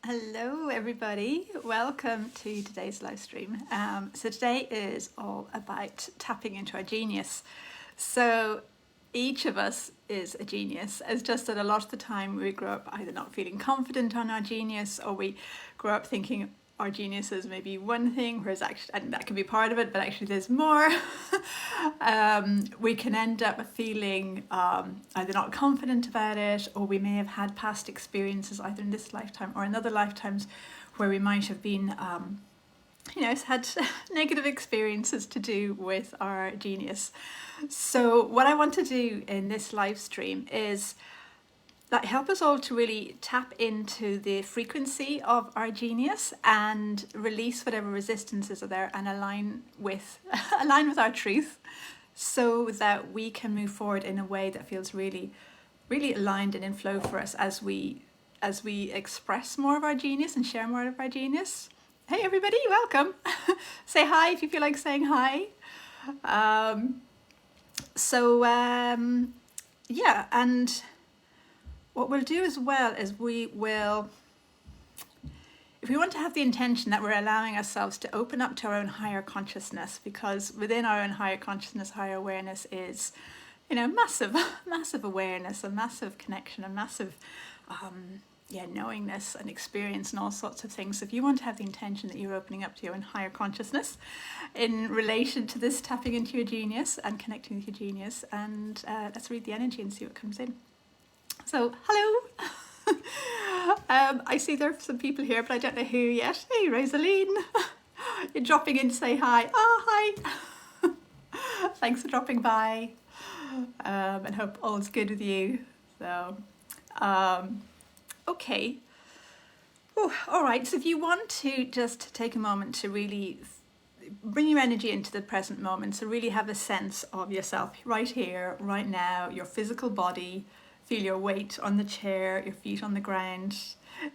Hello everybody, welcome to today's live stream. So today is all about tapping into our genius. So each of us is a genius. It's just that a lot of the time we grow up either not feeling confident on our genius, or we grow up thinking our genius is maybe one thing, whereas actually, and that can be part of it, but actually there's more. We can end up feeling either not confident about it, or we may have had past experiences either in this lifetime or in other lifetimes where we might have been had negative experiences to do with our genius. So what I want to do in this live stream is help us all to really tap into the frequency of our genius and release whatever resistances are there and align with our truth, so that we can move forward in a way that feels really, really aligned and in flow for us as we express more of our genius and share more of our genius. Hey everybody, welcome. Say hi if you feel like saying hi. Yeah, and what we'll do as well is if we want to have the intention that we're allowing ourselves to open up to our own higher consciousness, because within our own higher consciousness, higher awareness is, massive awareness, a massive connection, a massive, knowingness and experience and all sorts of things. So if you want to have the intention that you're opening up to your own higher consciousness in relation to this tapping into your genius and connecting with your genius, and let's read the energy and see what comes in. So, hello. I see there are some people here, but I don't know who yet. Hey, Rosaline. You're dropping in to say hi. Oh, hi. Thanks for dropping by. And hope all's good with you. So, okay. Oh, all right. So if you want to just take a moment to really bring your energy into the present moment, so really have a sense of yourself right here, right now, your physical body. Feel your weight on the chair, your feet on the ground.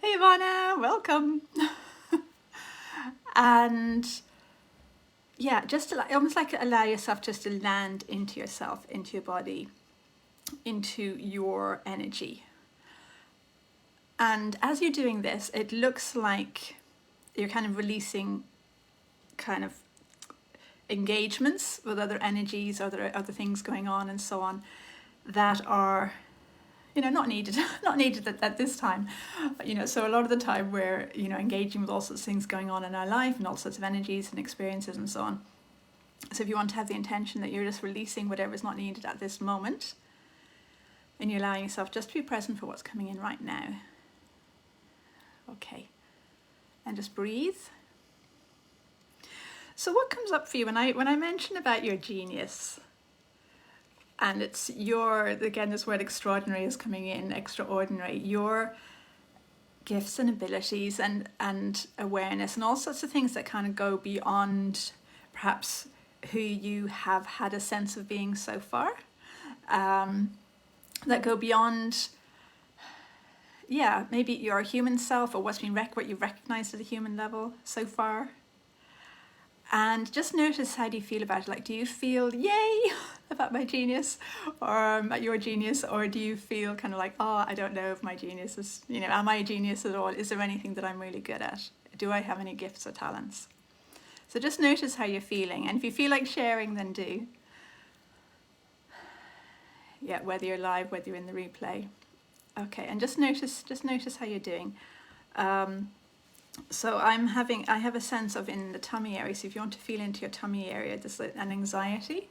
Hey Ivana, welcome. And yeah, just to almost like allow yourself just to land into yourself, into your body, into your energy. And as you're doing this, it looks like you're kind of releasing kind of engagements with other energies, other things going on and so on, that are not needed at this time. So a lot of the time we're, engaging with all sorts of things going on in our life and all sorts of energies and experiences and so on. So if you want to have the intention that you're just releasing whatever is not needed at this moment, and you're allowing yourself just to be present for what's coming in right now. Okay. And just breathe. So what comes up for you when I mention about your genius? And it's again, this word extraordinary is coming in, extraordinary, your gifts and abilities and awareness and all sorts of things that kind of go beyond perhaps who you have had a sense of being so far, that go beyond, maybe your human self or what you've recognized at a human level so far. And just notice, how do you feel about it? Like, do you feel yay about my genius or at your genius, or do you feel kind of like, oh, I don't know if my genius is, am I a genius at all? Is there anything that I'm really good at? Do I have any gifts or talents? So just notice how you're feeling, and if you feel like sharing, then do. Yeah, whether you're live, whether you're in the replay. Okay, and just notice how you're doing. So I have a sense of in the tummy area. So if you want to feel into your tummy area, there's an anxiety.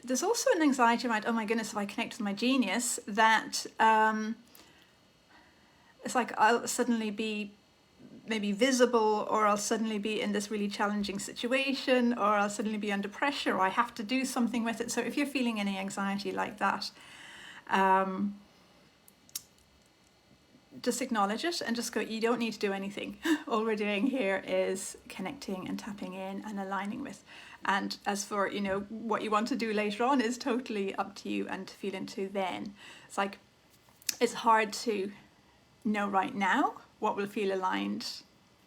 There's also an anxiety around, oh my goodness, if I connect with my genius, that it's like I'll suddenly be maybe visible, or I'll suddenly be in this really challenging situation, or I'll suddenly be under pressure, or I have to do something with it. So if you're feeling any anxiety like that, just acknowledge it and just go, you don't need to do anything. All we're doing here is connecting and tapping in and aligning with. And as for, what you want to do later on is totally up to you and to feel into then. It's like, it's hard to know right now what will feel aligned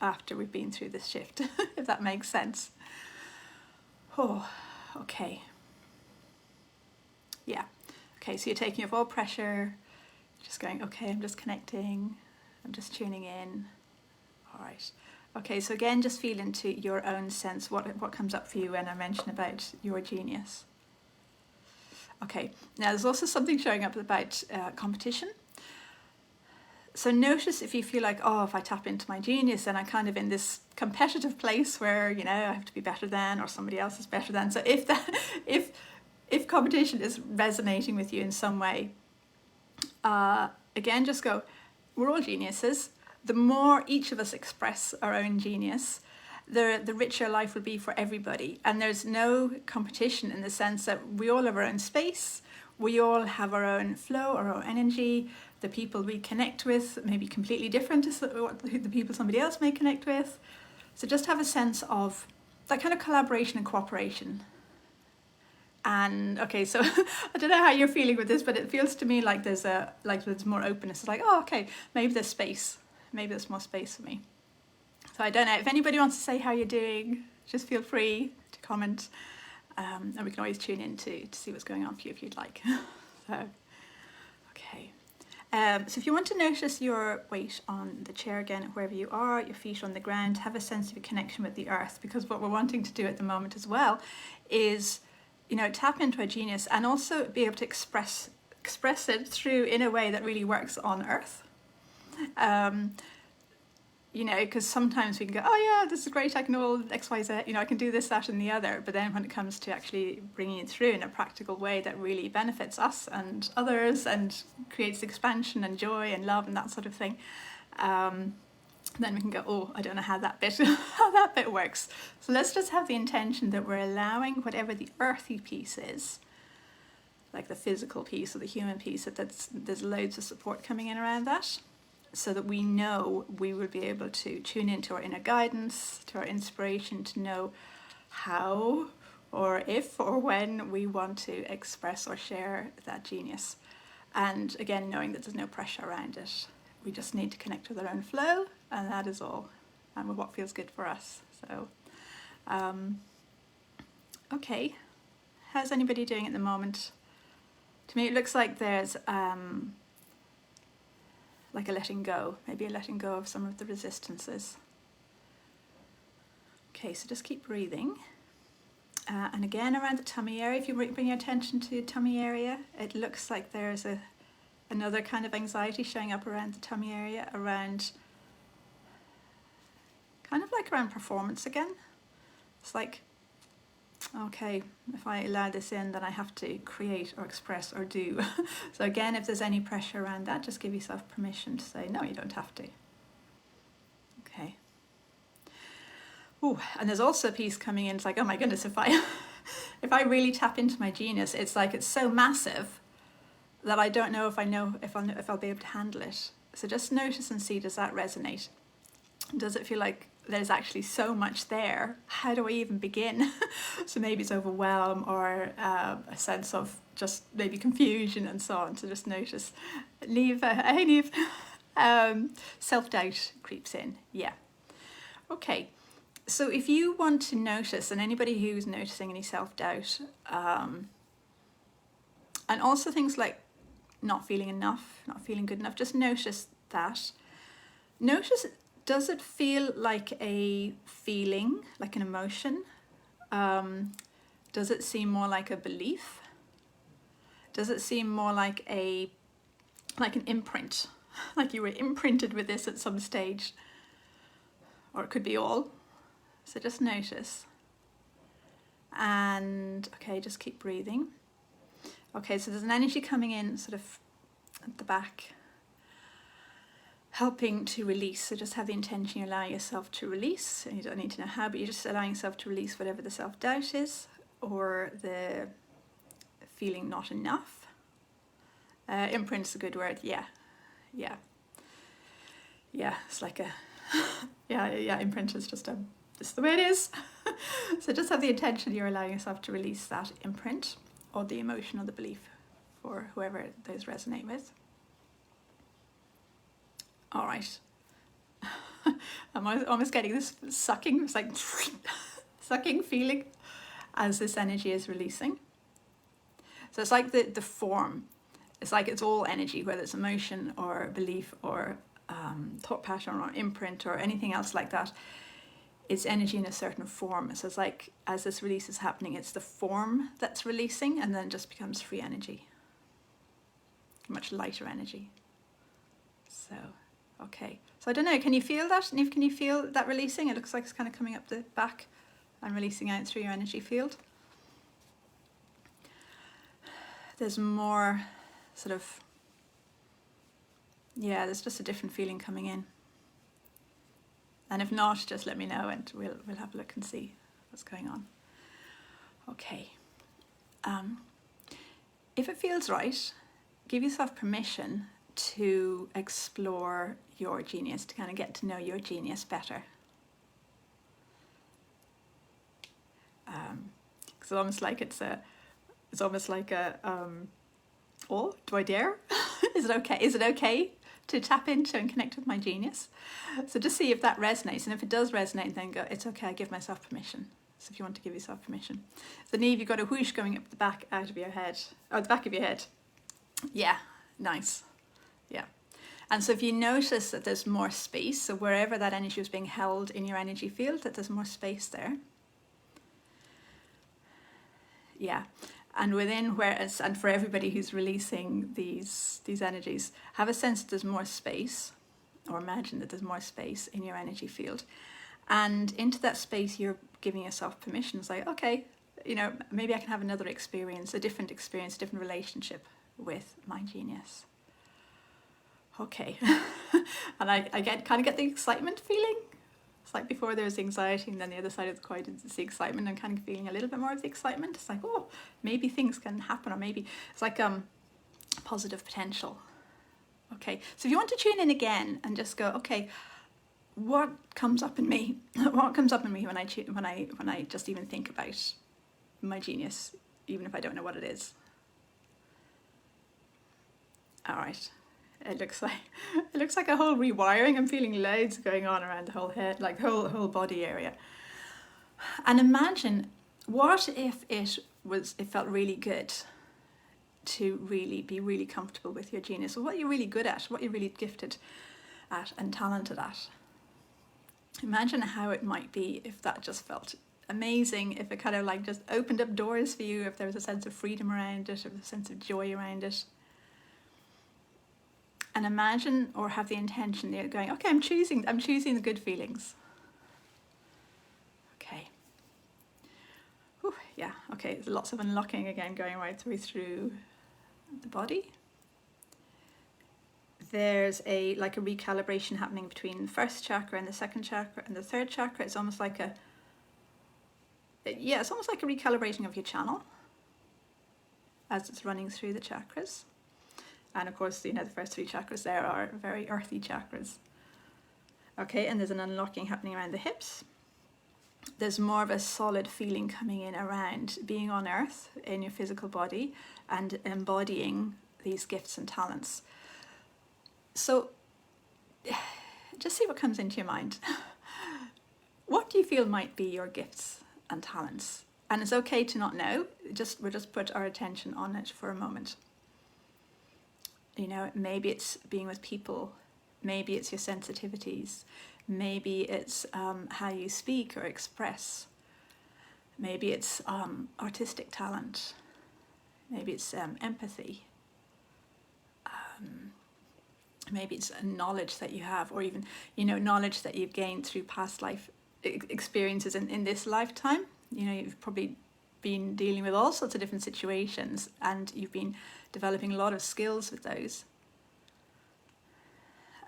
after we've been through this shift, if that makes sense. Oh, okay. Yeah. Okay, so you're taking off all pressure. Just going, okay, I'm just connecting. I'm just tuning in. All right. Okay, so again, just feel into your own sense, what comes up for you when I mention about your genius. Okay, now there's also something showing up about competition. So notice if you feel like, oh, if I tap into my genius, then I'm kind of in this competitive place where, you know, I have to be better than, or somebody else is better than. So if competition is resonating with you in some way, again, just go, we're all geniuses. The more each of us express our own genius, the richer life will be for everybody. And there's no competition in the sense that we all have our own space, we all have our own flow, our own energy. The people we connect with may be completely different to the people somebody else may connect with. So just have a sense of that kind of collaboration and cooperation. And okay, so I don't know how you're feeling with this, but it feels to me like there's more openness. It's like, oh, okay, maybe there's space. Maybe there's more space for me. So I don't know, if anybody wants to say how you're doing, just feel free to comment. And we can always tune in to see what's going on for you if you'd like. So, okay. So if you want to notice your weight on the chair again, wherever you are, your feet on the ground, have a sense of a connection with the earth, because what we're wanting to do at the moment as well is, you know, tap into our genius and also be able to express it through in a way that really works on earth. You know, because sometimes we can go, oh yeah, this is great, I can do all X, Y, Z, you know, I can do this, that and the other. But then when it comes to actually bringing it through in a practical way that really benefits us and others and creates expansion and joy and love and that sort of thing, then we can go, oh, I don't know how that bit works. So let's just have the intention that we're allowing whatever the earthy piece is, like the physical piece or the human piece, there's loads of support coming in around that, so that we know we will be able to tune into our inner guidance, to our inspiration, to know how or if or when we want to express or share that genius. And again, knowing that there's no pressure around it. We just need to connect with our own flow, and that is all, and with what feels good for us. So, okay, how's anybody doing at the moment? To me, it looks like there's like a letting go, maybe a letting go of some of the resistances. Okay, so just keep breathing. And again, around the tummy area, if you bring your attention to the tummy area, it looks like there's another kind of anxiety showing up around the tummy area, around, kind of like around performance again. It's like, okay, if I allow this in, then I have to create or express or do. So again, if there's any pressure around that, just give yourself permission to say, no, you don't have to. Okay. Ooh, and there's also a piece coming in, it's like, oh my goodness, if I really tap into my genius, it's like it's so massive that I don't know if I'll be able to handle it. So just notice and see, does that resonate? Does it feel like there's actually so much there? How do I even begin? So maybe it's overwhelm or a sense of just maybe confusion and so on. So just notice. Self-doubt creeps in. Yeah. Okay. So if you want to notice, and anybody who's noticing any self-doubt, and also things like not feeling enough, not feeling good enough, just notice that. Notice, does it feel like a feeling, like an emotion? Does it seem more like a belief? Does it seem more like an imprint? Like you were imprinted with this at some stage? Or it could be all. So just notice. And okay, just keep breathing. Okay, so there's an energy coming in sort of at the back, helping to release. So just have the intention, you allow yourself to release. And you don't need to know how, but you're just allowing yourself to release whatever the self-doubt is or the feeling not enough. Imprint's a good word. Yeah. It's like a imprint is just the way it is. So just have the intention, you're allowing yourself to release that imprint or the emotion or the belief for whoever those resonate with. All right. I'm almost getting this sucking, it's like sucking feeling as this energy is releasing. So it's like the form. It's like it's all energy, whether it's emotion or belief or thought pattern or imprint or anything else like that. It's energy in a certain form. So it's like, as this release is happening, it's the form that's releasing, and then it just becomes free energy. Much lighter energy. So, okay. So I don't know, can you feel that? And can you feel that releasing? It looks like it's kind of coming up the back and releasing out through your energy field. There's more sort of, yeah, there's just a different feeling coming in. And if not, just let me know and we'll have a look and see what's going on. Okay. If it feels right, give yourself permission to explore your genius, to kind of get to know your genius better. It's almost like oh, do I dare? Is it okay? Is it okay to tap into and connect with my genius? So just see if that resonates, and if it does resonate, then go, it's okay, I give myself permission. So if you want to give yourself permission. So Neve, you've got a whoosh going up the back out of your head, or the back of your head. Yeah, nice. Yeah. And so if you notice that there's more space, so wherever that energy was being held in your energy field, that there's more space there. Yeah. And within and for everybody who's releasing these energies, have a sense that there's more space, or imagine that there's more space in your energy field. And into that space, you're giving yourself permission. It's like, okay, maybe I can have another experience, a different relationship with my genius. Okay. And I kind of get the excitement feeling. It's like before there was anxiety, and then the other side of the coin is the excitement. I'm kind of feeling a little bit more of the excitement. It's like, oh, maybe things can happen, or maybe it's like positive potential. Okay, so if you want to tune in again and just go, okay, what comes up in me? What comes up in me when I just even think about my genius, even if I don't know what it is? All right. It looks like a whole rewiring. I'm feeling loads going on around the whole head, like the whole body area. And imagine, what if it felt really good to really be really comfortable with your genius, or what you're really good at, what you're really gifted at and talented at. Imagine how it might be if that just felt amazing, if it kind of like just opened up doors for you, if there was a sense of freedom around it, or a sense of joy around it. And imagine, or have the intention there going, okay, I'm choosing the good feelings. Okay. Whew, yeah, okay, there's lots of unlocking again going right through the body. There's a recalibration happening between the first chakra and the second chakra and the third chakra. It's almost like it's almost like a recalibration of your channel as it's running through the chakras. And of course, the first three chakras there are very earthy chakras. Okay, and there's an unlocking happening around the hips. There's more of a solid feeling coming in around being on earth in your physical body and embodying these gifts and talents. So just see what comes into your mind. What do you feel might be your gifts and talents? And it's okay to not know. We'll just put our attention on it for a moment. Maybe it's being with people, maybe it's your sensitivities, maybe it's how you speak or express, maybe it's artistic talent, maybe it's empathy, maybe it's a knowledge that you have, or even knowledge that you've gained through past life experiences in this lifetime. You've probably been dealing with all sorts of different situations, and you've been developing a lot of skills with those.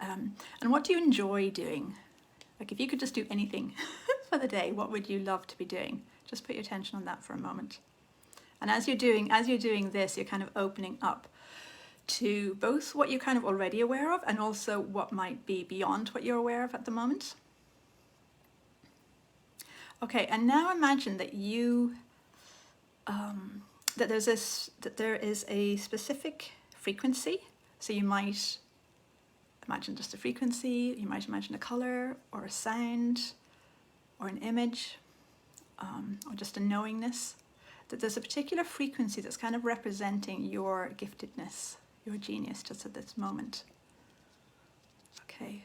And what do you enjoy doing? Like, if you could just do anything for the day, what would you love to be doing? Just put your attention on that for a moment. And as you're doing this, you're kind of opening up to both what you're kind of already aware of, and also what might be beyond what you're aware of at the moment. Okay, and now imagine that that there is a specific frequency. So you might imagine just a frequency, you might imagine a color or a sound or an image, or just a knowingness, that there's a particular frequency that's kind of representing your giftedness, your genius just at this moment. Okay,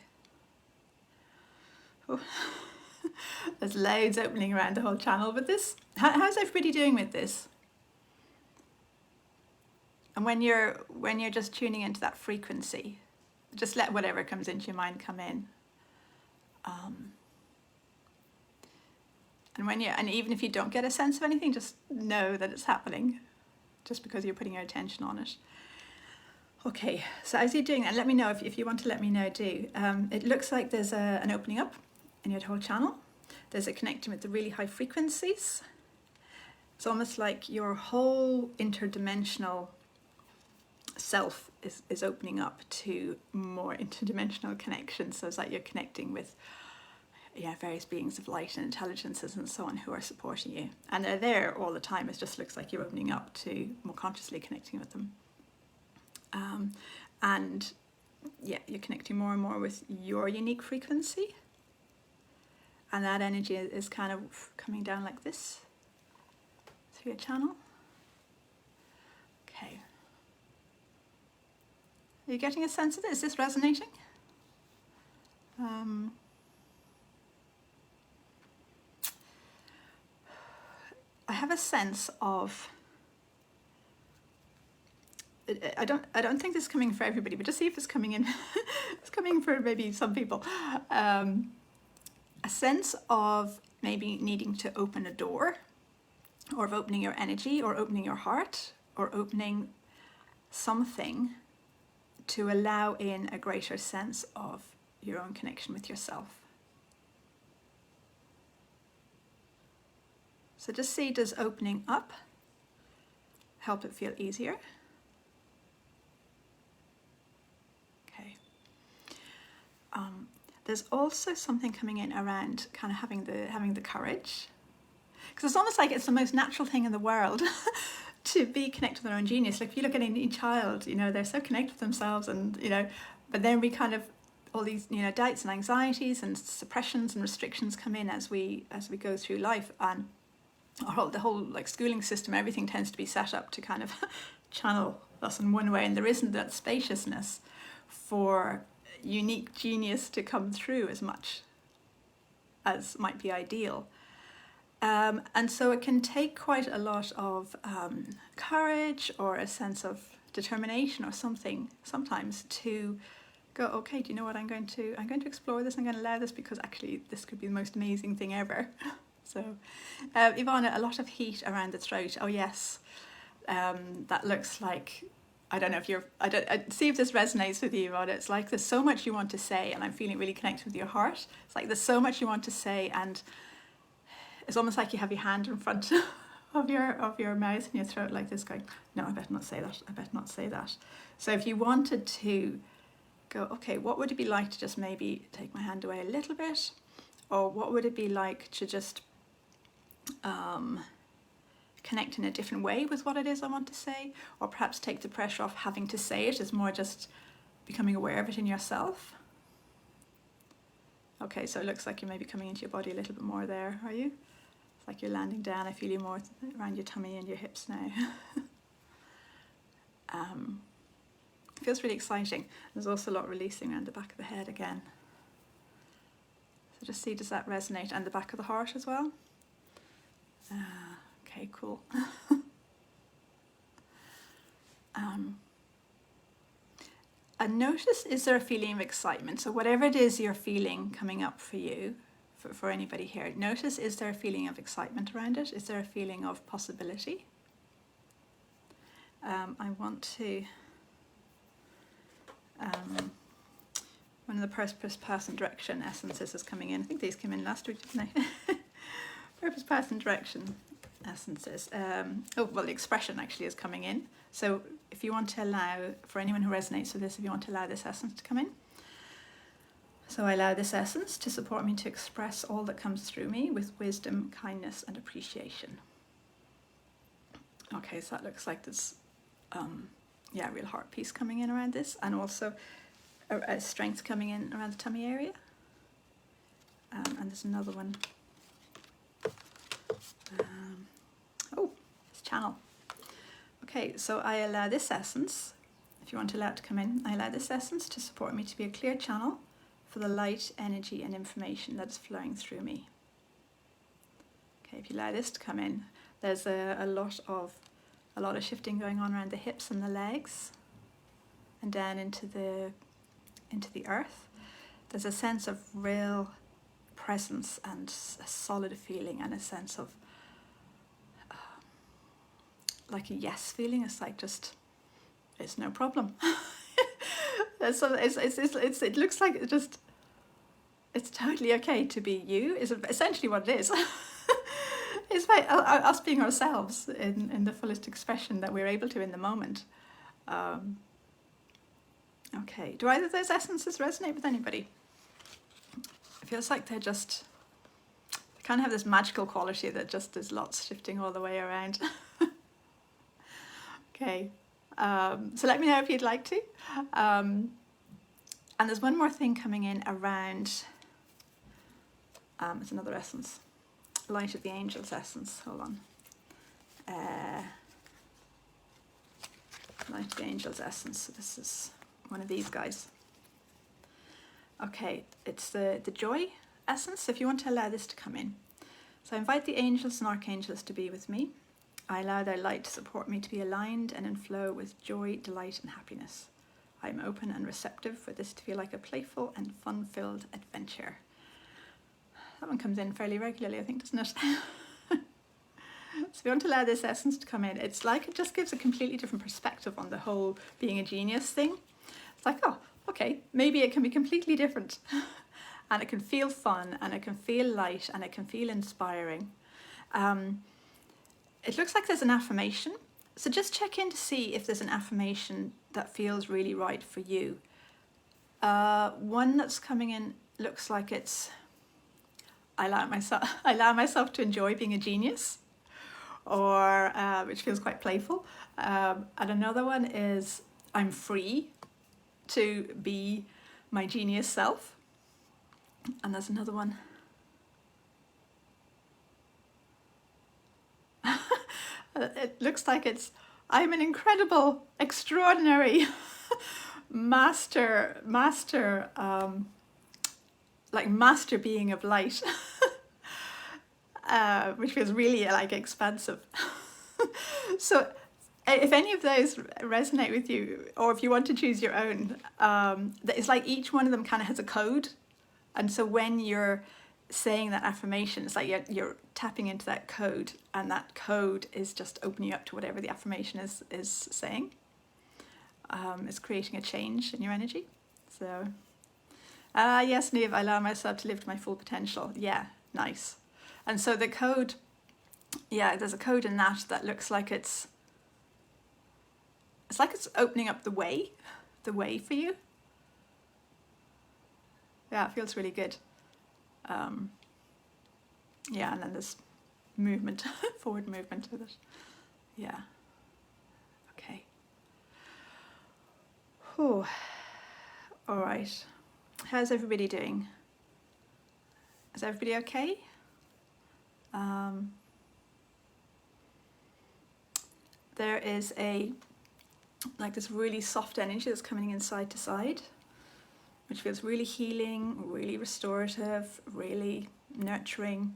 Oh. There's loads opening around the whole channel, but this, how's everybody doing with this? And when you're just tuning into that frequency, just let whatever comes into your mind come in. And even if you don't get a sense of anything, just know that it's happening, just because you're putting your attention on it. Okay, so as you're doing that, let me know if you want to let me know, do. It looks like there's an opening up in your whole channel. There's a connecting with the really high frequencies. It's almost like your whole interdimensional self is opening up to more interdimensional connections. So it's like you're connecting with various beings of light and intelligences and so on who are supporting you. And they're there all the time. It just looks like you're opening up to more consciously connecting with them. And yeah, you're connecting more and more with your unique frequency. And that energy is kind of coming down like this through your channel. Okay. Are you getting a sense of it? Is this resonating? I have a sense of, I don't think this is coming for everybody, but just see if it's coming in. It's coming for maybe some people. A sense of maybe needing to open a door, or of opening your energy, or opening your heart, or opening something to allow in a greater sense of your own connection with yourself. So just see, does opening up help it feel easier? Okay. There's also something coming in around kind of having the courage, because it's almost like it's the most natural thing in the world to be connected to their own genius. Like if you look at any child, they're so connected with themselves, and but then we kind of, all these doubts and anxieties and suppressions and restrictions come in as we go through life, and the whole like schooling system, everything tends to be set up to kind of channel us in one way, and there isn't that spaciousness for unique genius to come through as much as might be ideal. And so it can take quite a lot of courage or a sense of determination or something sometimes to go, okay, do you know what, I'm going to explore this, I'm going to allow this, because actually this could be the most amazing thing ever. So Ivana, a lot of heat around the throat. Oh yes, that looks like, I don't know if see if this resonates with you, Ivana. It's like there's so much you want to say, and I'm feeling really connected with your heart. It's like there's so much you want to say, and it's almost like you have your hand in front of your mouth and your throat like this, going, no, I better not say that, I better not say that. So if you wanted to go, okay, what would it be like to just maybe take my hand away a little bit? Or what would it be like to just connect in a different way with what it is I want to say? Or perhaps take the pressure off having to say it, it's more just becoming aware of it in yourself. Okay, so it looks like you're maybe coming into your body a little bit more there, are you? It's like you're landing down. I feel you more around your tummy and your hips now. It feels really exciting. There's also a lot releasing around the back of the head again. So just see, does that resonate? And the back of the heart as well? Okay, cool. And notice, is there a feeling of excitement? So whatever it is you're feeling coming up for you, for anybody here, notice, is there a feeling of excitement around it? Is there a feeling of possibility? I want to, one of the purpose, path and direction essences is coming in. I think these came in last week, didn't they? Purpose, path and direction essences. The expression actually is coming in. So if you want to allow, for anyone who resonates with this, if you want to allow this essence to come in. So I allow this essence to support me to express all that comes through me with wisdom, kindness and appreciation. Okay, so that looks like there's a real heart piece coming in around this, and also a strength coming in around the tummy area. And there's another one. It's channel. Okay, so I allow this essence, if you want to allow it to come in, I allow this essence to support me to be a clear channel for the light, energy and information that's flowing through me. Okay, if you allow this to come in, there's a lot of shifting going on around the hips and the legs and down into the earth. There's a sense of real presence and a solid feeling and a sense of like a yes feeling. It's like just, it's no problem. It looks like it's totally okay to be you, is essentially what it is. It's about us being ourselves in the fullest expression that we're able to in the moment. Okay, do either of those essences resonate with anybody? It feels like they kind of have this magical quality that just there's lots shifting all the way around. Okay, so let me know if you'd like to. And there's one more thing coming in around, it's another essence, Light of the Angels essence, hold on. Light of the Angels essence, so this is one of these guys. Okay, it's the joy essence, so if you want to allow this to come in. So I invite the angels and archangels to be with me. I allow their light to support me to be aligned and in flow with joy, delight and happiness. I am open and receptive for this to feel like a playful and fun-filled adventure. That one comes in fairly regularly, I think, doesn't it? So if you want to allow this essence to come in, it's like it just gives a completely different perspective on the whole being a genius thing. It's like, oh, okay, maybe it can be completely different. And it can feel fun, and it can feel light, and it can feel inspiring. It looks like there's an affirmation. So just check in to see if there's an affirmation that feels really right for you. One that's coming in looks like it's, I allow myself to enjoy being a genius, or which feels quite playful. And another one is, I'm free to be my genius self. And there's another one. It looks like it's, I'm an incredible, extraordinary master being of light, which feels really like expansive. So if any of those resonate with you, or if you want to choose your own, it's like each one of them kind of has a code. And so when you're saying that affirmation, it's like you're tapping into that code, and that code is just opening you up to whatever the affirmation is saying. It's creating a change in your energy. So, yes, Niamh, I allow myself to live to my full potential. Yeah, nice. And so the code, yeah, there's a code in that looks like it's opening up the way for you. Yeah, it feels really good. Yeah, and then there's movement, forward movement with it. Yeah. Okay. Whew. All right. How's everybody doing? Is everybody okay? There is this really soft energy that's coming in side to side, which feels really healing, really restorative, really nurturing.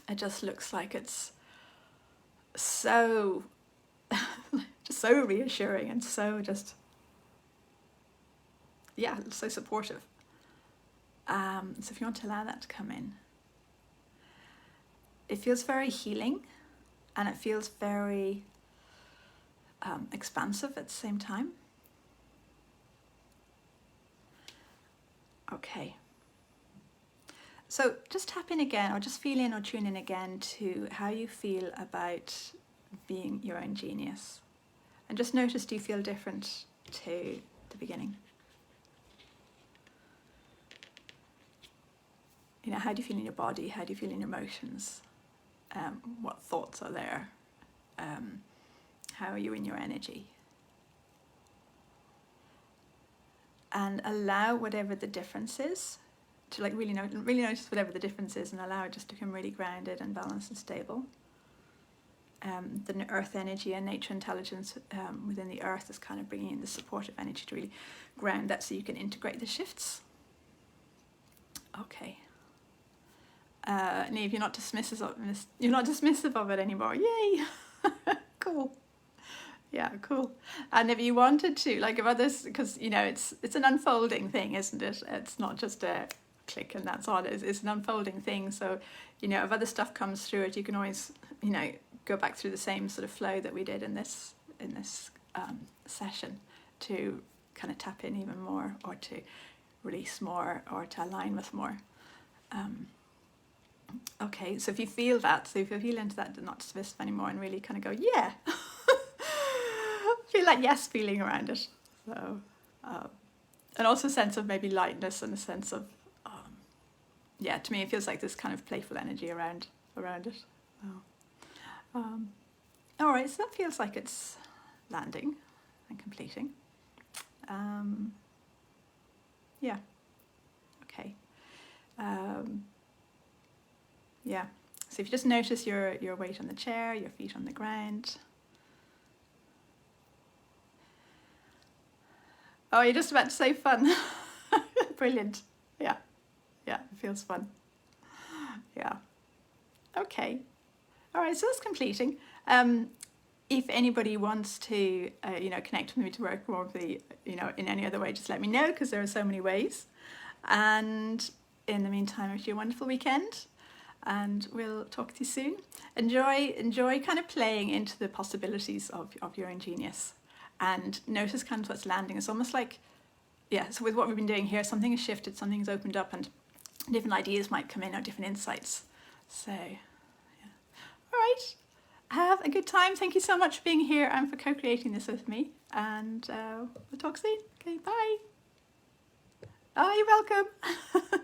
It just looks like it's so, just so reassuring and so just, yeah, so supportive. So if you want to allow that to come in, it feels very healing, and it feels very expansive at the same time. Okay. So just tap in again, or just feel in or tune in again to how you feel about being your own genius. And just notice, do you feel different to the beginning? You know, how do you feel in your body? How do you feel in your emotions? What thoughts are there? How are you in your energy? And allow whatever the difference is to really notice whatever the difference is, and allow it just to become really grounded and balanced and stable. The earth energy and nature intelligence within the earth is kind of bringing in the supportive energy to really ground that, so you can integrate the shifts. Okay. Neve, you're not dismissive of it anymore. Yay! Cool. Yeah, cool. And if you wanted to, like if others, because it's an unfolding thing, isn't it? It's not just a click and that's all. It's an unfolding thing. So, if other stuff comes through it, you can always, go back through the same sort of flow that we did in this session to kind of tap in even more, or to release more, or to align with more. Okay, so if you feel that, so if you feel into that, not dismissive anymore, and really kind of go, yeah, feel that yes feeling around it. So, and also a sense of maybe lightness, and a sense of, to me it feels like this kind of playful energy around it. Oh. All right, so that feels like it's landing and completing. Yeah. Okay. Yeah. So if you just notice your weight on the chair, your feet on the ground. Oh, you're just about to say fun. Brilliant. Yeah. Yeah, it feels fun. Yeah. Okay. All right, so that's completing. If anybody wants to, connect with me to work more with the, in any other way, just let me know, because there are so many ways. And in the meantime, wish you a wonderful weekend, and we'll talk to you soon. Enjoy kind of playing into the possibilities of your own genius, and notice kind of what's landing. It's almost like, so with what we've been doing here, something has shifted, something's opened up, and different ideas might come in, or different insights. So, yeah. All right. Have a good time. Thank you so much for being here and for co-creating this with me. And we'll talk soon. Okay, bye. Oh, you're welcome.